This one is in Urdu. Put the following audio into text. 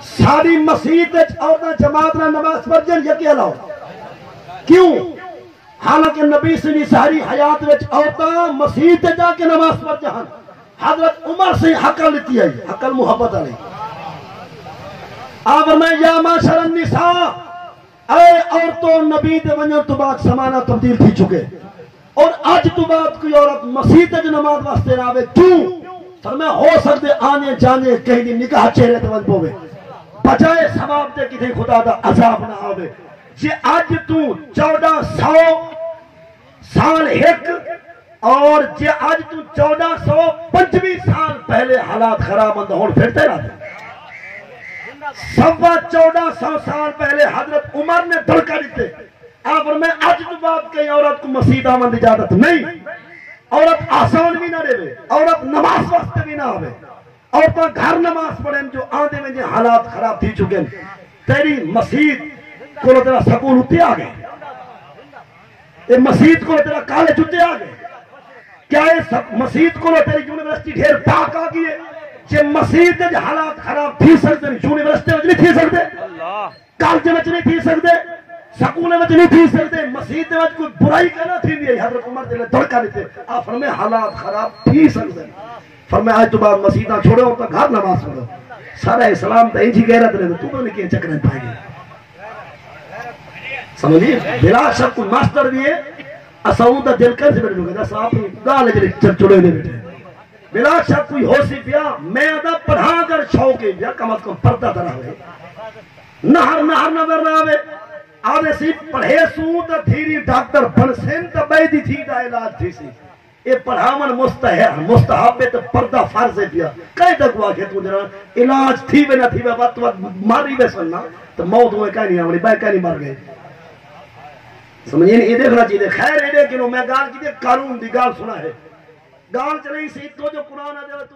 ساری مسجد عورتیں جماعت نہ نماز پڑھ جن یہ کیا لاؤ کیوں؟ حالانکہ نبی سے ساری حیات وچ عورتیں مسجد جا کے نماز پڑھ جہاں حضرت عمر سے حقل لیتی ہے حقل محبت علی آور میں یا معاشر النساء اے عورتوں نبی دے ونجن تو بعد زمانہ تبدیل تھی چکے اور آج تو بعد کوئی عورت مسجد جو نماز واسطے نہ آوے کیوں؟ فرمایا ہو سکتے آنے جانے کہیں دی نکاح چہرے تے ون پوے بجائے ثواب دے کتے خدا دا عذاب نہ آوے یہ آج تو 1400 سال ایک اور جے آج تو 1425 سال پہلے حالات خراب اندہ ہون پھرتے رہتے 1400 سال پہلے حضرت عمر نے دھڑکا دیتے آپ میں آج تو بات کہیں عورت کو مسجد آمد اجازت نہیں عورت آسان بھی نہ دے عورت نماز واسطے بھی نہ آوے عورتیں گھر نماز پڑھیں جو آدھے میں جو حالات خراب تھی چکے تیری مسجد کو تیرا سکول ہوتے آگئے یہ مسجد کو تیرا کالج ہوتے آگئے کیا یہ مسجد کو تیری یونیورسٹی ڈھیر پاک آگئی ہے کہ مسجد جو حالات خراب تھی سکتے یونیورسٹی میں نہیں تھی سکتے کالج میں نہیں تھی سکتے سکول میں نہیں تھی سکتے مسجد میں کوئی برائی کرنا تھی نہیں حضرت عمر دلے دھڑکا دیتے آپ فرمائے حالات خراب تھی سکتے فرمائے آج تو بعد مسجدہ چھوڑے اور گھر نماز پڑھو سارا اسلام تا انجی غیرت رہے تو تو نے کیا چکریں پائے گئے سمجھئے بلا شک کوئی ماسٹر بھی ہے اساؤں دا دل کر سے بیٹھے لوگے جیسا آپ گالے جلے چڑھے دے بیٹھے بلا شک کوئی ہو سی پیا میں ادا پڑھا کر شوقے بیا کم از کم پردہ درہ ہوئے نہر نظر نہ آوے آدھے سی پڑھے سوں تا دھیری ڈاکٹر بنسین تا بیدی تھی دا علاج تھی سی اے پڑھامن مستحب تا پردہ فرض ہے پیا کئی تک واقع تو جنہاں علاج تھی بے نہ تھی بے وقت ماری بے سننا تو موت ہوئے کہیں نہیں آمنی بے کہیں نہیں مر گئے سمجھیں یہ دیکھنا چاہیے خیر یہ دیکھنو میں گال کی دے قانون دی گال سنا ہے گال چلیں سی تو جو قرآن آ جائے تو